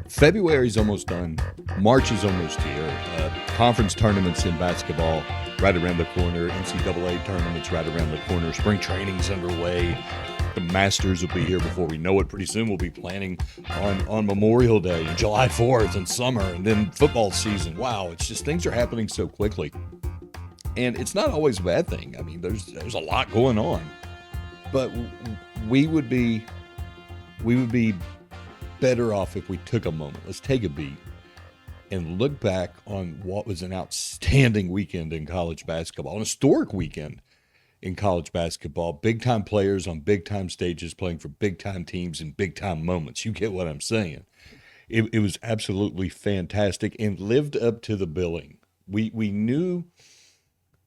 February's almost done. March is almost here. Conference tournaments in basketball right around the corner. NCAA tournaments right around the corner. Spring training's underway. The Masters will be here before we know it. Pretty soon we'll be planning on Memorial Day and July 4th and summer and then football season. Wow, it's just things are happening so quickly. And it's not always a bad thing. I mean, there's a lot going on. But we would be better off if we took a moment. Let's take a beat and look back on what was an outstanding weekend in college basketball, an historic weekend in college basketball. Big-time players on big-time stages playing for big-time teams in big-time moments. You get what I'm saying. It was absolutely fantastic and lived up to the billing. We knew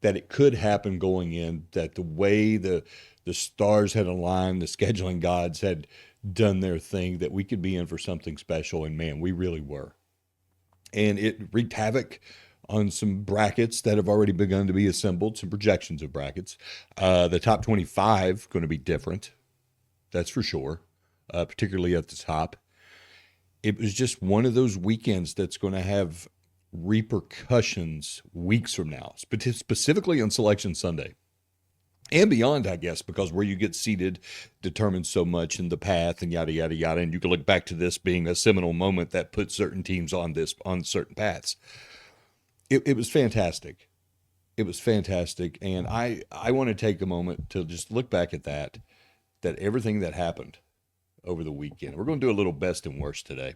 that it could happen going in, that the way the stars had aligned, the scheduling gods had done their thing, that we could be in for something special, and man, we really were. And it wreaked havoc on some brackets that have already begun to be assembled, some projections of brackets. The top 25 going to be different, that's for sure, particularly at the top. It was just one of those weekends that's going to have repercussions weeks from now, specifically on Selection Sunday. And beyond, I guess, because where you get seated determines so much in the path and yada, yada, yada. And you can look back to this being a seminal moment that put certain teams on certain paths. It was fantastic. It was fantastic. And I want to take a moment to just look back at that everything that happened over the weekend. We're going to do a little best and worst today.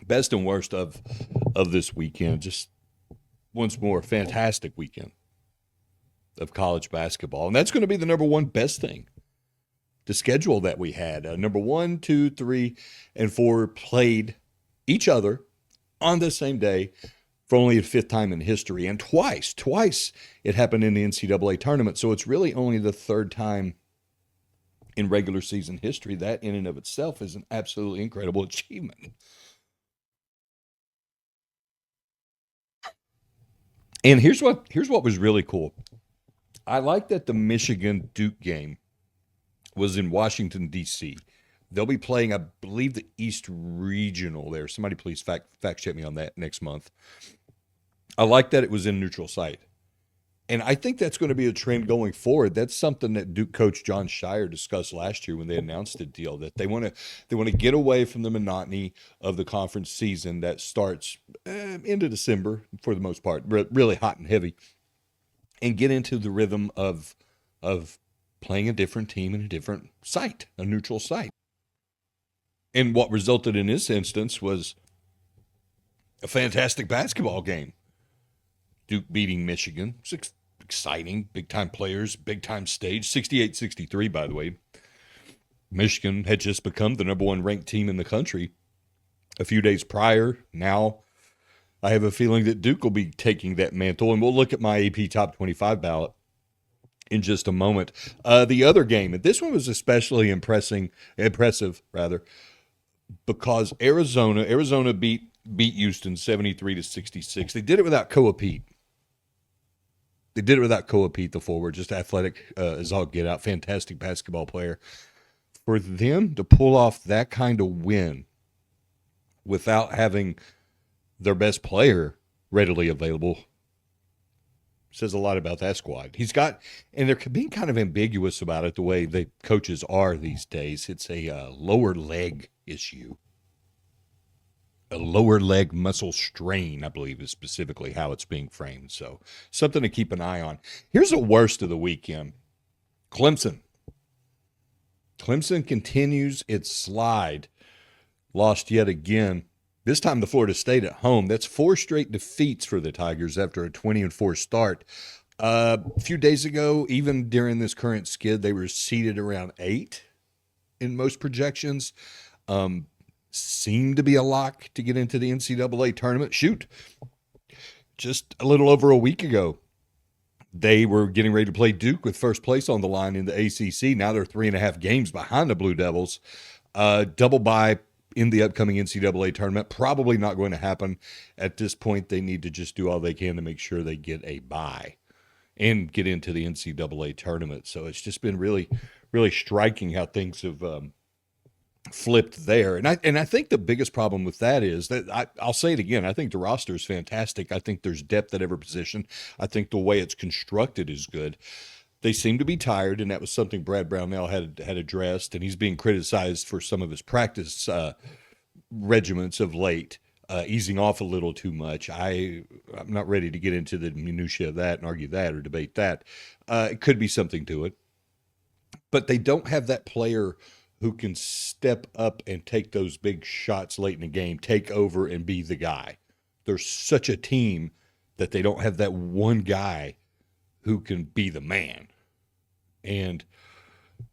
Best and worst of this weekend. Just once more, fantastic weekend of college basketball. And that's going to be the number one best thing. The schedule that we had. Number 1, 2, 3, and 4 played each other on the same day for only the 5th time in history. And twice it happened in the NCAA tournament. So it's really only the 3rd time in regular season history. That in and of itself is an absolutely incredible achievement. And here's what was really cool. I like that the Michigan-Duke game was in Washington, D.C. They'll be playing, I believe, the East Regional there. Somebody please fact check me on that next month. I like that it was in neutral site. And I think that's going to be a trend going forward. That's something that Duke coach John Shire discussed last year when they announced the deal, that they want to get away from the monotony of the conference season that starts into December for the most part, really hot and heavy, and get into the rhythm of playing a different team in a different site, a neutral site. And what resulted in this instance was a fantastic basketball game. Duke beating Michigan. It's exciting. Big-time players, big-time stage. 68-63, by the way. Michigan had just become the number 1 ranked team in the country a few days prior. Now I have a feeling that Duke will be taking that mantle, and we'll look at my AP Top 25 ballot in just a moment. The other game, and this one was especially impressive, because Arizona beat Houston 73-66. They did it without Koa Pete. The forward, just athletic as all get out, fantastic basketball player. For them to pull off that kind of win without having their best player readily available says a lot about that squad. And they're being kind of ambiguous about it the way the coaches are these days. It's a lower leg issue. A lower leg muscle strain, I believe, is specifically how it's being framed. So something to keep an eye on. Here's the worst of the weekend. Clemson. Clemson continues its slide. Lost yet again. This time to Florida State at home. That's 4 straight defeats for the Tigers after a 20-4 start. A few days ago, even during this current skid, they were seeded around 8 in most projections. Seemed to be a lock to get into the NCAA tournament. Just a little over a week ago, they were getting ready to play Duke with first place on the line in the ACC. Now they're 3.5 games behind the Blue Devils. Double bye in the upcoming NCAA tournament. Probably not going to happen. At this point, they need to just do all they can to make sure they get a bye and get into the NCAA tournament. So it's just been really, really striking how things have flipped there. And I think the biggest problem with that is that I'll say it again. I think the roster is fantastic. I think there's depth at every position. I think the way it's constructed is good. They seem to be tired, and that was something Brad Brownell had addressed, and he's being criticized for some of his practice regiments of late, easing off a little too much. I'm not ready to get into the minutiae of that and argue that or debate that. It could be something to it. But they don't have that player who can step up and take those big shots late in the game, take over and be the guy. There's such a team that they don't have that one guy who can be the man. And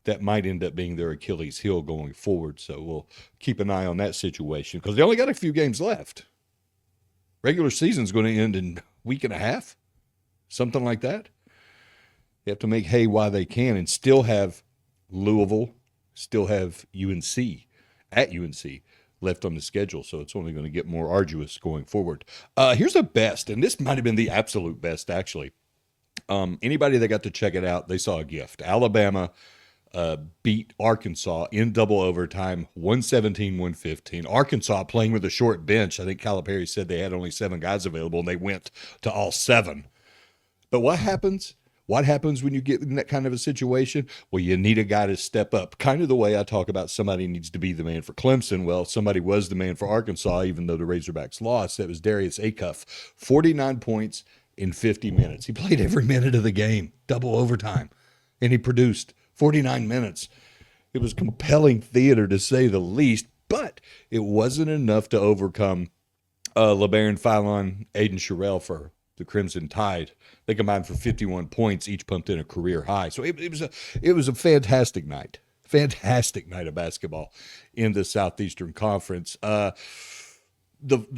that might end up being their Achilles heel going forward. So we'll keep an eye on that situation because they only got a few games left. Regular season's going to end in a week and a half, something like that. They have to make hay while they can and still have Louisville, still have UNC left on the schedule. So it's only going to get more arduous going forward. Here's a best, and this might have been the absolute best, actually. Anybody that got to check it out, they saw a gift. Alabama beat Arkansas in double overtime, 117-115. Arkansas playing with a short bench. I think Calipari said they had only 7 guys available, and they went to all 7. But what happens? What happens when you get in that kind of a situation? Well, you need a guy to step up. Kind of the way I talk about somebody needs to be the man for Clemson. Well, somebody was the man for Arkansas, even though the Razorbacks lost. That was Darius Acuff, 49 points in 50 minutes. He played every minute of the game, double overtime, and he produced 49 minutes. It was compelling theater, to say the least, but it wasn't enough to overcome LeBaron Philon, Aiden Sherrill for the Crimson Tide. They combined for 51 points, each pumped in a career high. So it was a fantastic night of basketball in the Southeastern Conference. The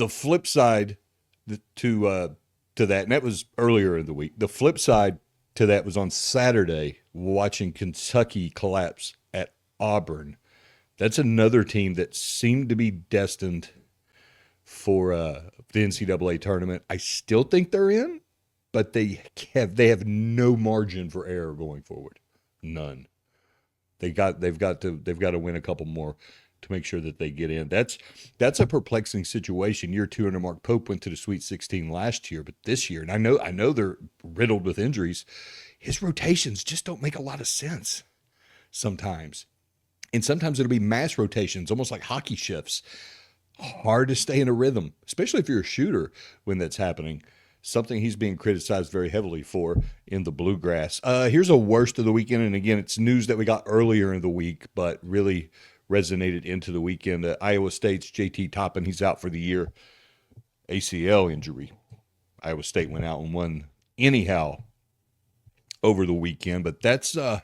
flip side to that, and that was earlier in the week. The flip side to that was on Saturday, watching Kentucky collapse at Auburn. That's another team that seemed to be destined for the NCAA tournament. I still think they're in, but they have no margin for error going forward. None. They've got to win a couple more to make sure that they get in. That's a perplexing situation. Year 2 under Mark Pope went to the Sweet 16 last year, but this year, and I know they're riddled with injuries, his rotations just don't make a lot of sense sometimes. And sometimes it'll be mass rotations, almost like hockey shifts. Hard to stay in a rhythm, especially if you're a shooter when that's happening. Something he's being criticized very heavily for in the Bluegrass. Here's a worst of the weekend, and again, it's news that we got earlier in the week, but really resonated into the weekend. Iowa State's JT Toppin, he's out for the year. ACL injury. Iowa State went out and won anyhow over the weekend, but that's a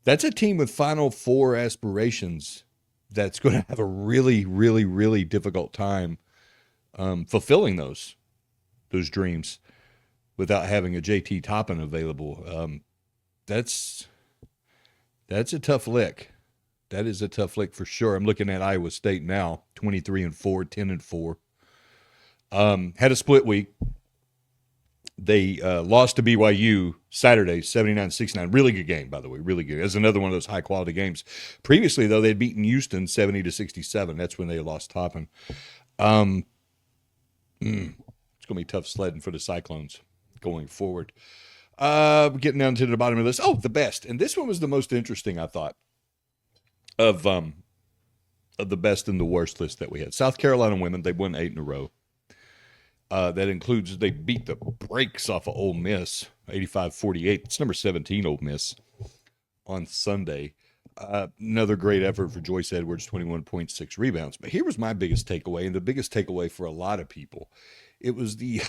team with Final Four aspirations that's going to have a really, really, really difficult time fulfilling those dreams without having a JT Toppin available. That's a tough lick. That is a tough lick for sure. I'm looking at Iowa State now, 23-4, 10-4. Had a split week. They lost to BYU Saturday, 79-69. Really good game, by the way. Really good. It was another one of those high-quality games. Previously, though, they'd beaten Houston 70-67. That's when they lost Toppin. It's going to be tough sledding for the Cyclones going forward. Getting down to the bottom of the list. Oh, the best. And this one was the most interesting, I thought, of the best and the worst list that we had. South Carolina women, they won 8 in a row. That includes they beat the brakes off of Ole Miss, 85-48. It's number 17 Ole Miss on Sunday. Another great effort for Joyce Edwards, 21.6 rebounds. But here was my biggest takeaway, and the biggest takeaway for a lot of people. It was the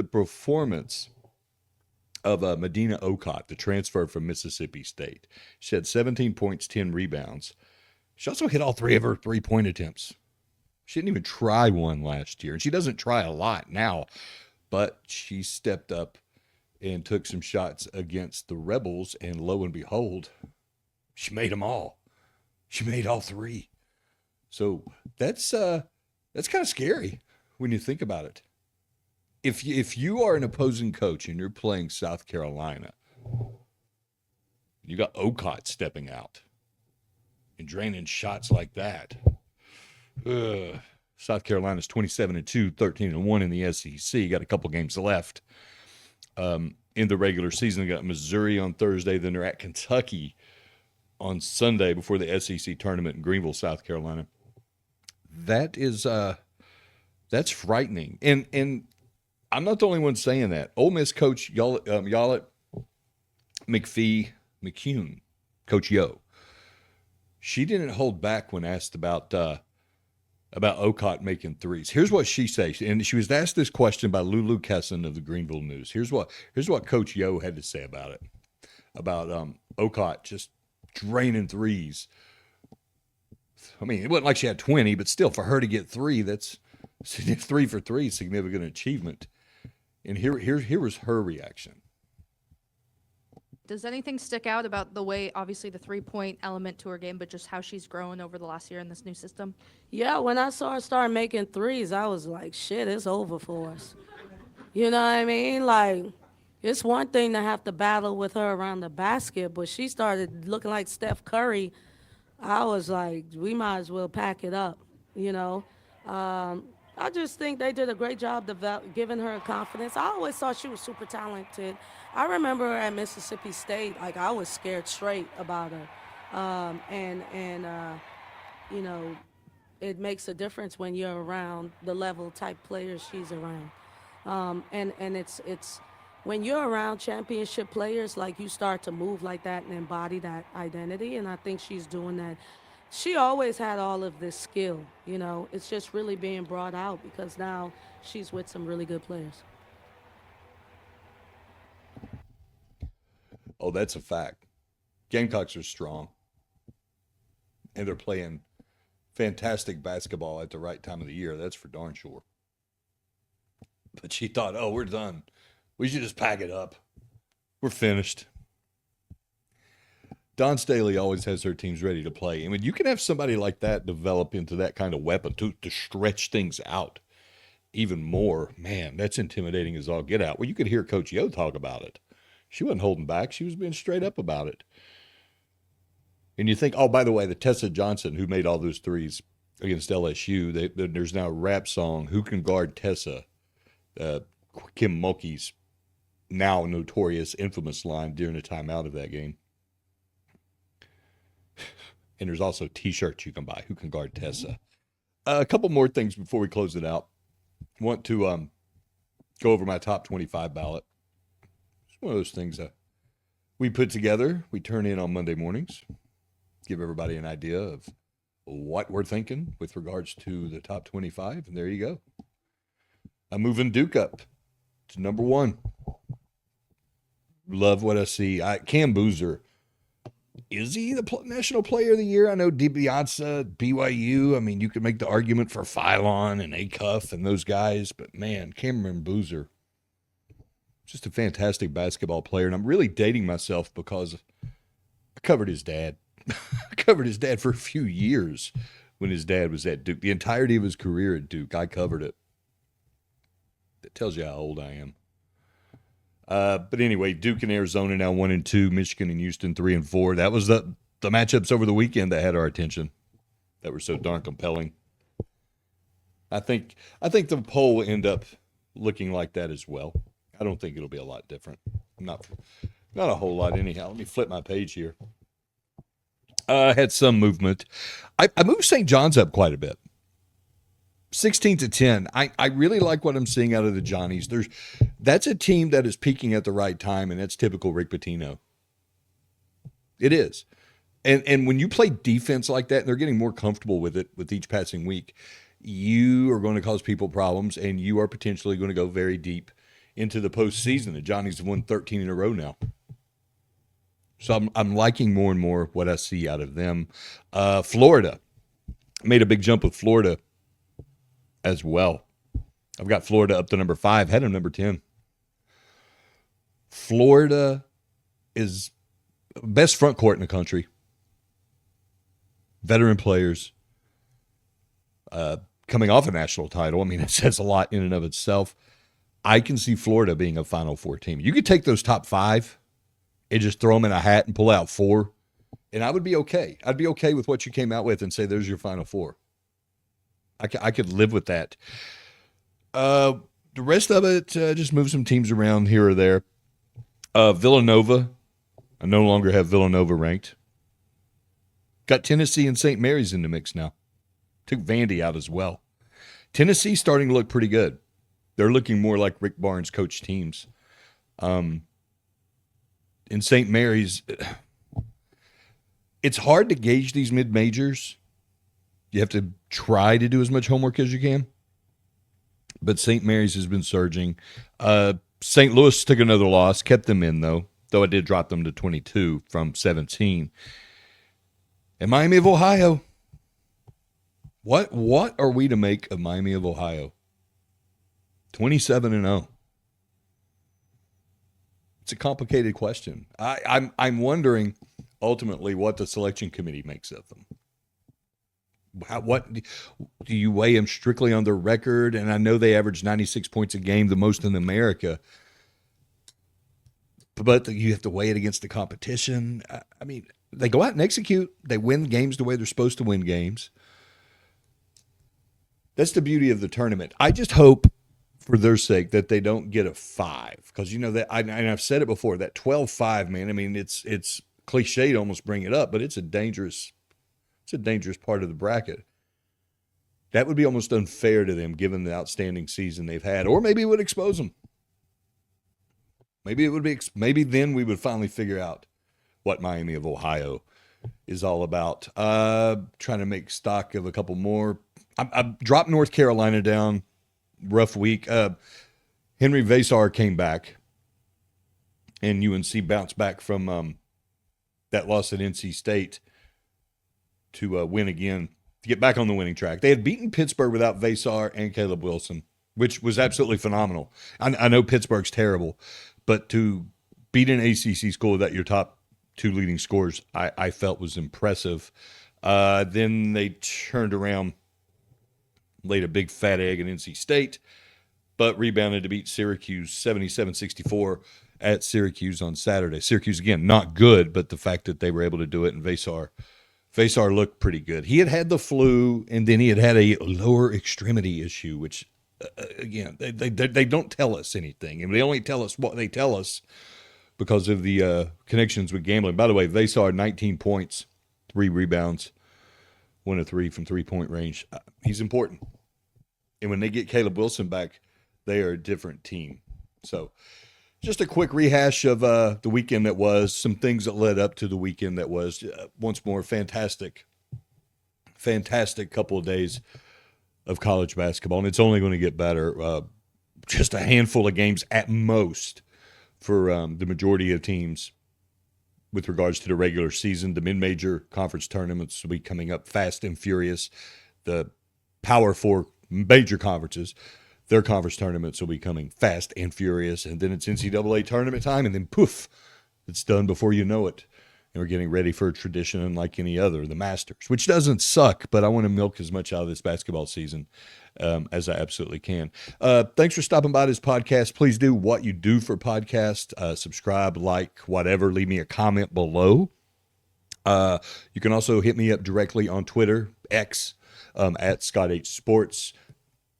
performance of Medina Okot, the transfer from Mississippi State. She had 17 points, 10 rebounds. She also hit all 3 of her 3-point attempts. She didn't even try one last year, and she doesn't try a lot now, but she stepped up and took some shots against the Rebels, and lo and behold, she made them all. She made all 3. So that's kind of scary when you think about it. If you are an opposing coach and you're playing South Carolina, you got Okot stepping out. and draining shots like that. Ugh. South Carolina's 27-2, 13-1 in the SEC. Got a couple games left in the regular season. They got Missouri on Thursday. Then they're at Kentucky on Sunday before the SEC tournament in Greenville, South Carolina. That is that's frightening. And I'm not the only one saying that. Ole Miss coach Yollet McCune, Coach Yo, she didn't hold back when asked about Okot making threes. Here's what she says, and she was asked this question by Lulu Kesson of the Greenville News. Here's what Coach Yo had to say about it, about Okot just draining threes. I mean, it wasn't like she had 20, but still, for her to get 3, that's 3 for 3, significant achievement. And here was her reaction. Does anything stick out about the way, obviously, the three-point element to her game, but just how she's grown over the last year in this new system? Yeah, when I saw her start making threes, I was like, shit, it's over for us. You know what I mean? Like, it's one thing to have to battle with her around the basket, but she started looking like Steph Curry. I was like, we might as well pack it up, you know? I just think they did a great job giving her confidence. I always thought she was super talented. I remember her at Mississippi State, like I was scared straight about her. You know, it makes a difference when you're around the level type players she's around. And it's when you're around championship players, like you start to move like that and embody that identity. And I think she's doing that. She always had all of this skill, you know. It's just really being brought out because now she's with some really good players. Oh, that's a fact. Gamecocks are strong, and they're playing fantastic basketball at the right time of the year. That's for darn sure. But she thought, oh, we're done. We should just pack it up. We're finished. Don Staley always has her teams ready to play. I mean, you can have somebody like that develop into that kind of weapon to stretch things out even more. Man, that's intimidating as all get out. Well, you could hear Coach Yo talk about it. She wasn't holding back. She was being straight up about it. And you think, oh, by the way, the Tessa Johnson who made all those threes against LSU, there's now a rap song, Who Can Guard Tessa? Kim Mulkey's now notorious, infamous line during the timeout of that game. And there's also T-shirts you can buy. Who can guard Tessa? A couple more things before we close it out. Want to go over my top 25 ballot. It's one of those things that we put together. We turn in on Monday mornings. Give everybody an idea of what we're thinking with regards to the top 25. And there you go. I'm moving Duke up to number 1. Love what I see. Cam Boozer. Is he the National Player of the Year? I know DiBiase, BYU. I mean, you could make the argument for Phylon and Acuff and those guys, but man, Cameron Boozer, just a fantastic basketball player. And I'm really dating myself because I covered his dad. I covered his dad for a few years when his dad was at Duke. The entirety of his career at Duke, I covered it. That tells you how old I am. But anyway, Duke and Arizona now 1-2, Michigan and Houston 3-4. That was the matchups over the weekend that had our attention, that were so darn compelling. I think the poll will end up looking like that as well. I don't think it'll be a lot different. Not a whole lot anyhow. Let me flip my page here. I had some movement. I moved St. John's up quite a bit. 16-10. I really like what I'm seeing out of the Johnnies. That's a team that is peaking at the right time, and that's typical Rick Pitino. It is. And when you play defense like that, and they're getting more comfortable with it with each passing week, you are going to cause people problems, and you are potentially going to go very deep into the postseason. The Johnnies have won 13 in a row now. So I'm liking more and more what I see out of them. Florida. Made a big jump with Florida as well. I've got Florida up to number 5, had them number 10. Florida is best front court in the country. Veteran players. Coming off a national title. I mean, it says a lot in and of itself. I can see Florida being a Final Four team. You could take those top 5 and just throw them in a hat and pull out 4. And I would be okay. I'd be okay with what you came out with and say, there's your Final Four. I could live with that. The rest of it, just move some teams around here or there. Villanova, I no longer have Villanova ranked. Got Tennessee and St. Mary's in the mix now. Took Vandy out as well. Tennessee starting to look pretty good. They're looking more like Rick Barnes coach teams. In St. Mary's, it's hard to gauge these mid-majors. You have to try to do as much homework as you can. But St. Mary's has been surging. St. Louis took another loss, kept them in, though I did drop them to 22 from 17. And Miami of Ohio. What are we to make of Miami of Ohio? 27-0. It's a complicated question. I'm wondering ultimately what the selection committee makes of them. What do you weigh them strictly on their record? And I know they average 96 points a game, the most in America. But you have to weigh it against the competition. I mean, they go out and execute. They win games the way they're supposed to win games. That's the beauty of the tournament. I just hope, for their sake, that they don't get a 5. Because, you know, that and I've said it before, that 12-5, man, I mean, it's cliche to almost bring it up, but it's a dangerous part of the bracket. That would be almost unfair to them given the outstanding season they've had. Or maybe it would expose them. Maybe it would be. Maybe then we would finally figure out what Miami of Ohio is all about. Trying to make stock of a couple more. I dropped North Carolina down. Rough week. Henry Vasar came back, and UNC bounced back from that loss at NC State to win again, to get back on the winning track. They had beaten Pittsburgh without Vasar and Caleb Wilson, which was absolutely phenomenal. I know Pittsburgh's terrible, but to beat an ACC school without your top 2 leading scorers, I felt was impressive. Then they turned around, laid a big fat egg in NC State, but rebounded to beat Syracuse 77-64 at Syracuse on Saturday. Syracuse, again, not good, but the fact that they were able to do it, and Vasar looked pretty good. He had the flu, and then he had a lower extremity issue, which, again, they don't tell us anything. And they only tell us what they tell us because of the connections with gambling. By the way, Vasar, 19 points, 3 rebounds, 1 of 3 from three-point range. He's important. And when they get Caleb Wilson back, they are a different team. So just a quick rehash of the weekend that was, some things that led up to the weekend that was. Once more, fantastic couple of days of college basketball, and it's only going to get better. Just a handful of games at most for the majority of teams with regards to the regular season. The mid-major conference tournaments will be coming up fast and furious. The Power 4 major conferences, their conference tournaments will be coming fast and furious. And then it's NCAA tournament time, and then poof, it's done before you know it. And we're getting ready for a tradition unlike any other, the Masters, which doesn't suck, but I want to milk as much out of this basketball season as I absolutely can. Thanks for stopping by this podcast. Please do what you do for podcast. Subscribe, like, whatever. Leave me a comment below. You can also hit me up directly on Twitter, X, at Scott H Sports.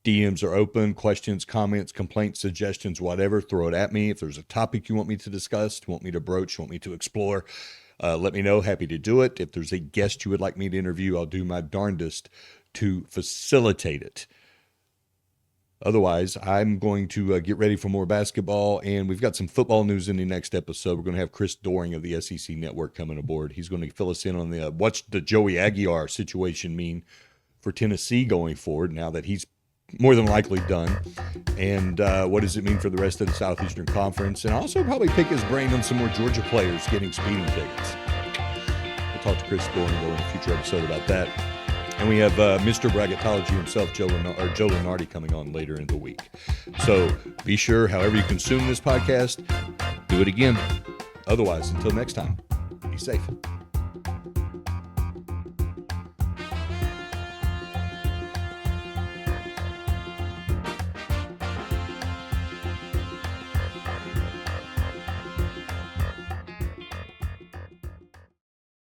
DMs are open. Questions, comments, complaints, suggestions, whatever. Throw it at me. If there's a topic you want me to discuss, want me to broach, want me to explore, let me know. Happy to do it. If there's a guest you would like me to interview, I'll do my darndest to facilitate it. Otherwise, I'm going to get ready for more basketball, and we've got some football news in the next episode. We're going to have Chris Doring of the SEC Network coming aboard. He's going to fill us in on the what's the Joey Aguiar situation mean for Tennessee going forward now that he's more than likely done, and what does it mean for the rest of the Southeastern Conference, and also probably pick his brain on some more Georgia players getting speeding tickets. We'll talk to Chris Doring, though, in a future episode about that. And we have Mr. Bracketology himself, Joe Lenardi, coming on later in the week. So be sure, however you consume this podcast, do it again. Otherwise, until next time, be safe.